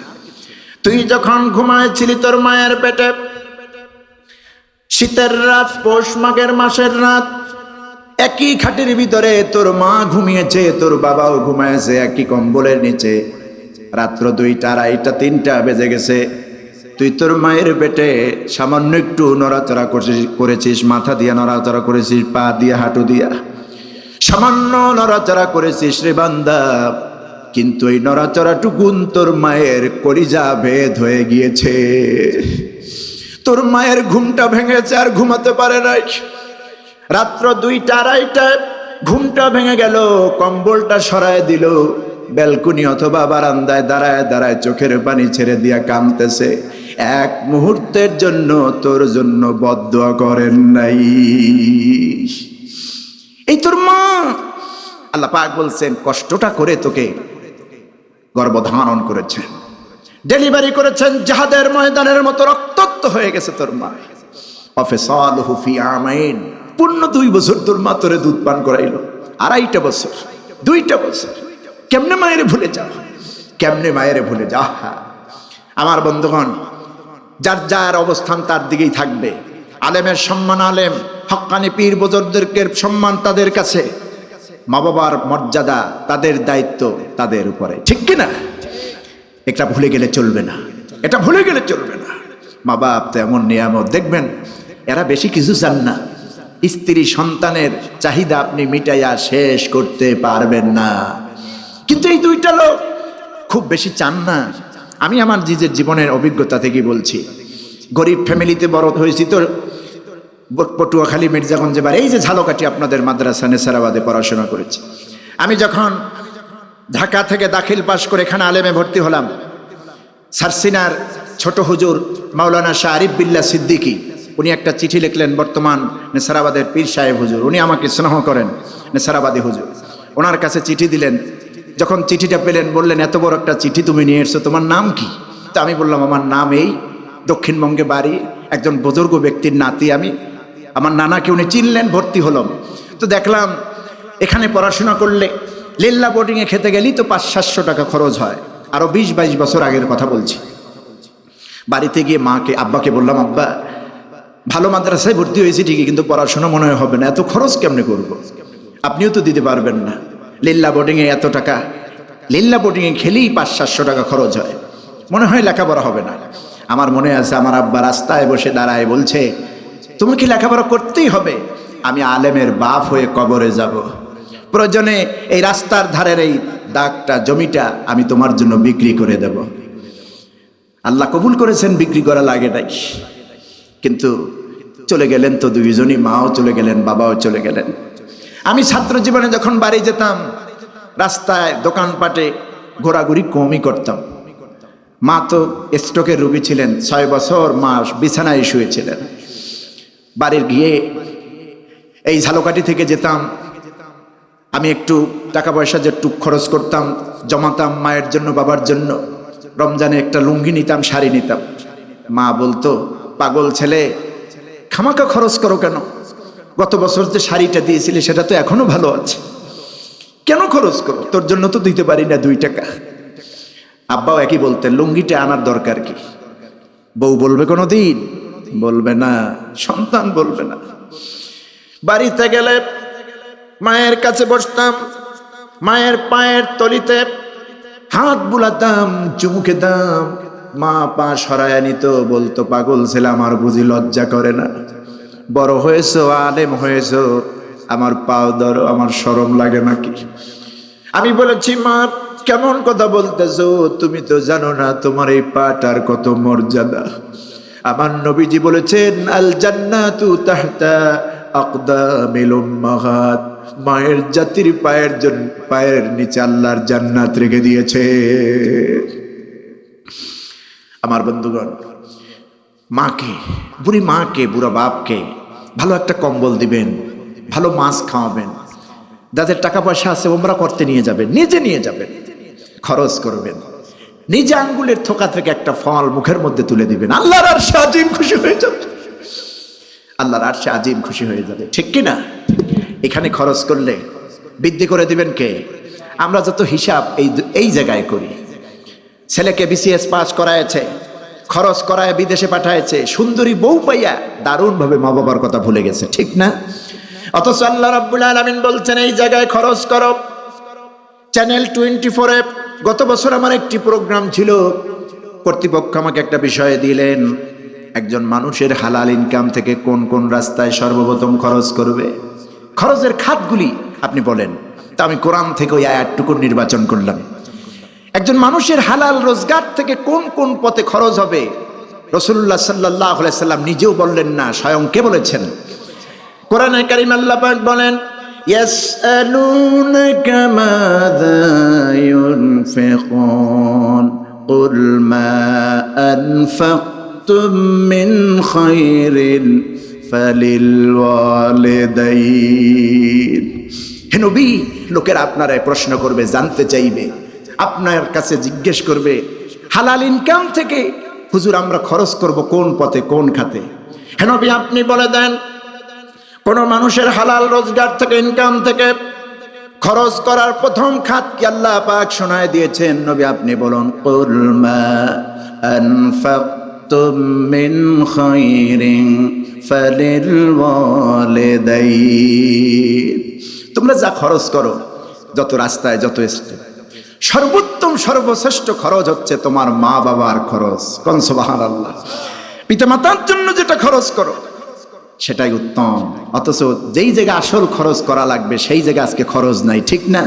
তুই যখন ঘুমাইছিলি তোর মায়ের পেটে, শীতের রাত, পৌষ মাঘের মাসের রাত, একই খাটের ভিতরে তোর মা ঘুমিয়েছে, তোর বাবাও ঘুমায়েছে একই কম্বলের নিচে। রাত্র 2টা, 2:30, 3টা বেজে গেছে। তুই তোর মায়ের পেটে সামান্য একটু নড়াচড়া করেছিস, মাথা দিয়ে নড়াচড়া করেছিস, পা দিয়ে, হাঁটু দিয়া সামান্য নড়াচড়া করেছিস রে বান্দা। কিন্তু এই নড়াচড়াটুকুন তোর মায়ের কলিজা ভেদ হয়ে গিয়েছে। তোর মায়ের ঘুমটা ভেঙেছে, আর ঘুমাতে পারে নাই। রাত্র 2টা, 2:30 ঘুমটা ভেঙে গেল, কম্বলটা সরায় দিল, ব্যালকনি অথবা বারান্দায় দাঁড়ায় দাঁড়ায় চোখের পানি ছেড়ে দিয়া কাঁদতেছে। এক মুহূর্তের জন্য তোর জন্য বদদুয়া করেন নাই। এই তোর মা। আল্লাহ পাক বলছেন কষ্টটা করে তোকে গর্ভধারণ করেছেন, ডেলিভারি করেছেন, জিহাদের ময়দানের মতো রক্তাক্ত হয়ে গেছে তোর মা। ওয়াফিসালুহু ফি আমাইন, পূর্ণ 2 বছর তোর মা তোরে দুধ পান করাইলো। 2.5 বছর, 2টা বছর। কেমনে মায়ের ভুলে যা, কেমনে মায়ের ভুলে যা। আমার বন্ধুগণ, যার যার অবস্থান তার দিকেই থাকবে। আলেমের সম্মান আলেম, হক্কানি পীর বুজুর্গদের সম্মান তাদের কাছে, মা বাবার মর্যাদা, তাদের দায়িত্ব তাদের উপরে, ঠিক কিনা? এটা ভুলে গেলে চলবে না, এটা ভুলে গেলে চলবে না। মা বাপ তো এমন নিয়ামত, দেখবেন এরা বেশি কিছু চান না। স্ত্রী সন্তানের চাহিদা আপনি মিটাইয়া শেষ করতে পারবেন না, কিন্তু এই 2টা লোক খুব বেশি চান না। আমি আমার নিজের জীবনের অভিজ্ঞতা থেকে বলছি। গরিব ফ্যামিলিতে বড় হয়েছি তো, পটুয়াখালী, মির্জাগঞ্জে, এই যে ঝালকাঠি আপনাদের মাদ্রাসা নেসারাবাদে পড়াশোনা করেছি। আমি যখন ঢাকা থেকে দাখিল পাশ করে এখানে আলেমে ভর্তি হলাম, সারসিনার ছোট হুজুর মাওলানা শাহ আরিফ বিল্লাহ সিদ্দিকী, উনি একটা চিঠি লিখলেন, বর্তমান নেসারাবাদের পীর সাহেব হুজুর, উনি আমাকে স্নেহ করেন, নেসারাবাদী হুজুর। ওনার কাছে চিঠি দিলেন। যখন চিঠিটা পেলেন বললেন এত বড় একটা চিঠি তুমি নিয়ে এসছো, তোমার নাম কি? তো আমি বললাম আমার নাম এই, দক্ষিণবঙ্গে বাড়ি, একজন বুজুর্গ ব্যক্তির নাতি আমি। আমার নানাকে উনি চিনলেন, ভর্তি হলাম। তো দেখলাম এখানে পড়াশোনা করলে লিল্লা বোর্ডিংয়ে খেতে গেলেই তো 500-700 টাকা খরচ হয়। আরও 20-22 বছর আগের কথা বলছি। বাড়িতে গিয়ে মাকে, আব্বাকে বললাম, আব্বা ভালো মাদ্রাসায় ভর্তি হয়েছি ঠিকই, কিন্তু পড়াশোনা মনে হয় হবে না, এত খরচ কেমনে করব? আপনিও তো দিতে পারবেন না। লিল্লা বোর্ডিংয়ে এত টাকা, লিল্লা বোর্ডিংয়ে খেলেই 500-700 টাকা খরচ হয়, মনে হয় লেখাপড়া হবে না। আমার মনে আছে আমার আব্বা রাস্তায় বসে দাঁড়ায় বলছে, তোমাকে লেখাপড়া করতেই হবে, আমি আলেমের বাপ হয়ে কবরে যাব, প্রয়োজনে এই রাস্তার ধারের এই দাগটা, জমিটা আমি তোমার জন্য বিক্রি করে দেব। আল্লাহ কবুল করেছেন, বিক্রি করা লাগে নাই। কিন্তু চলে গেলেন তো 2জনই, মাও চলে গেলেন, বাবাও চলে গেলেন। আমি ছাত্র জীবনে যখন বাড়ি যেতাম, রাস্তায় দোকানপাটে ঘোরাঘুরি কমই করতাম। মা তো স্ট্রোকের রোগী ছিলেন, 6 বছর মা বিছানায় শুয়েছিলেন। বাড়ির গিয়ে এই ঝালকাঠি থেকে যেতাম, আমি একটু টাকা পয়সা যেটু খরচ করতাম, জমাতাম মায়ের জন্য, বাবার জন্য। রমজানে একটা লুঙ্গি নিতাম, শাড়ি নিতাম। মা বলতো, পাগল ছেলে, খামাকা খরচ করো কেন? গত বছর যে শাড়িটা দিয়েছিলে সেটা তো এখনো ভালো আছে, কেন খরচ করো? তোর জন্য তো দিতে পারি না 2 টাকা। আব্বাও একই বলতেন, লুঙ্গিটা আনার দরকার কি? বউ বলবে কোনো দিন? বলবে না। সন্তান বলবে না। বাড়িতে গেলে মায়ের কাছে বসতাম, মায়ের পায়ের তলিতে হাত বুলাতাম, চুমু খেতাম। মা পা সরায়া নিত, বলতো পাগল ছেলে, আমার বুঝি লজ্জা করে না? বড় হয়েছো, আলেম হয়েছো, আমার পাও ধরো, আমার শরম লাগে নাকি? আমি বলেছি, মা কেমন কথা বলতেছো? তুমি তো জানো না তোমার এই পাটার কত মর্যাদা। আমার নবীজি বলেছেন, আল জান্নাতু তাহতা আকদামিল উম্মাহাত। মায়ের জাতির পায়ের নিচে আল্লাহর জান্নাত রেখে দিয়েছে। আমার বন্ধুগণ, মাকে, বুড়ি মাকে, বুড়া বাপকে ভালো একটা কম্বল দিবেন, ভালো মাছ খাওয়াবেন। যাদের টাকা পয়সা আছে ওমরা করতে নিয়ে যাবেন, নিজে নিয়ে যাবেন, খরচ করবেন। নিজে আঙ্গুলের থোকা থেকে একটা ফল মুখের মধ্যে তুলে দিবেন, আল্লাহর আরশে আজিম খুশি হয়ে যাবে। আল্লাহর আরশে আজিম খুশি হয়ে যাবে, ঠিক কি না? এখানে খরচ করলে বৃদ্ধি করে দিবেন কে? আমরা যত হিসাব এই জায়গায় করি। ছেলেকে বিসিএস পাস করায়ছে, খরচ করায় বিদেশে পাঠায়ছে, সুন্দরী বউ পাইয়া দারুণভাবে মা বাবার কথা ভুলে গেছে, ঠিক না? অথচ আল্লাহ রাব্বুল আলামিন বলছেন এই জায়গায় খরচ করো। চ্যানেল 24-এ গত বছর আমার একটি প্রোগ্রাম ছিল। কর্তৃপক্ষ আমাকে একটা বিষয় দিলেন, একজন মানুষের হালাল ইনকাম থেকে কোন কোন রাস্তায় সর্বপ্রথম খরচ করবে, খরচের খাতগুলি আপনি বলেন। তা আমি কোরআন থেকে ওই আয়াতটুকু নির্বাচন করলাম। একজন মানুষের হালাল রোজগার থেকে কোন কোন পথে খরচ হবে, রাসূলুল্লাহ সাল্লাল্লাহু আলাইহি সাল্লাম নিজেও বললেন না, স্বয়ং কে বলেছেন? কোরআনে কারীম আল্লাহ পাক বলেন, ইয়াসআলুনাকা মাযা ইউনফিকুন কুল মা আনফাকতুম মিন খায়রিন ফালিল ওয়ালিদাইন। হে নবী, লোকেরা আপনারে প্রশ্ন করবে, জানতে চাইবে, আপনার কাছে জিজ্ঞেস করবে হালাল ইনকাম থেকে হুজুর আমরা খরচ করব কোন পথে, কোন খাতে। হে নবী, আপনি বলে দেন কোন মানুষের হালাল রোজগার থেকে, ইনকাম থেকে খরচ করার প্রথম খাত কি আল্লাহ পাক শোনায় দিয়েছেন? নবী আপনি বলুন, কুল মা আনফাকতুম মিন খায়রিন ফালিল ওয়ালিদাইন। তোমরা যা খরচ করো, যত রাস্তায়, যত স্টেপ, সর্বোত্তম সর্বশ্রেষ্ঠ খরচ হচ্ছে তোমার মা বাবার খরচ। কোন সুবহানাল্লাহ। পিতামাতার জন্য যেটা খরচ করো সেটাই উত্তম। অথচ যেই জায়গায় আসল খরচ করা লাগবে সেই জায়গায় আজকে খরচ নাই, ঠিক না?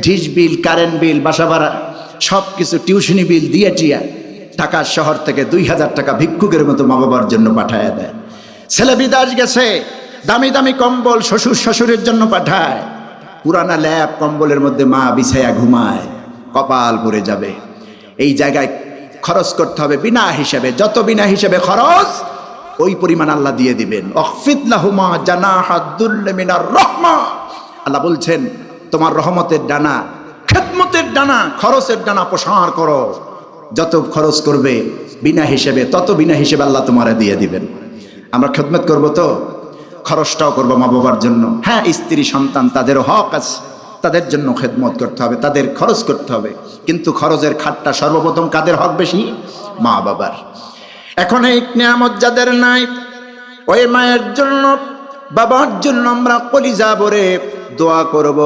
ডিশ বিল, কারেন্ট বিল, বাসা ভাড়া, সব কিছু, টিউশনি বিল দিয়ে টিয়া ঢাকার শহর থেকে 2000 টাকা ভিক্ষুকের মতো মা বাবার জন্য পাঠায় দেয়। ছেলে বিদেশ গেছে, দামি দামি কম্বল শ্বশুর শাশুড়ির জন্য পাঠায়, পুরানা ল্যাপ কম্বলের মধ্যে মা বিছায়া ঘুমায়, কপাল পড়ে যাবে। এই জায়গায় খরচ করতে হবে বিনা হিসাবে। যত বিনা হিসাবে খরচ ওই পরিমাণ আল্লাহ দিয়ে দিবেন। অখফিদ লাহুমা জানাহাদ দুল্লি মিনার রাহমা। আল্লাহ বলছেন তোমার রহমতের ডানা, খেদমতের ডানা, খরচের ডানা প্রসার করো। যত খরচ করবে বিনা হিসেবে, তত বিনা হিসেবে আল্লাহ তোমারে দিয়ে দিবেন। আমরা খেদমত করব, তো খরচটাও করবো মা বাবার জন্য। হ্যাঁ, স্ত্রী সন্তান তাদেরও হক আছে, তাদের জন্য খেদমত করতে হবে, তাদের খরচ করতে হবে। কিন্তু খরচের খাতটা সর্বপ্রথম কাদের হক বেশি? মা বাবার। এখন এই নিয়ামত যাদের নাই, ওই মায়ের জন্য, বাবার জন্য আমরা কলিজা ভরে দোয়া করব।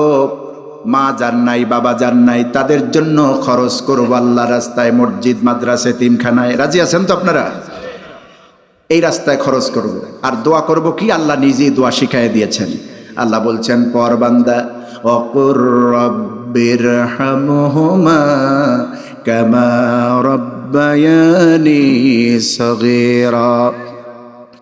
মা যার নাই, বাবা যার নাই, তাদের জন্য খরচ করব আল্লাহ রাস্তায়, মসজিদ, মাদ্রাসা, এতিমখানায়। রাজি আছেন তো আপনারা? এই রাস্তায় খরচ করব। আর দোয়া করব কি? আল্লাহ নিজেই দোয়া শিখাই দিয়েছেন। আল্লাহ বলছেন, পর বান্দা, ওয়াকুর রব্বিরহামহুমা কামা রব্বায়ানি সগীরা।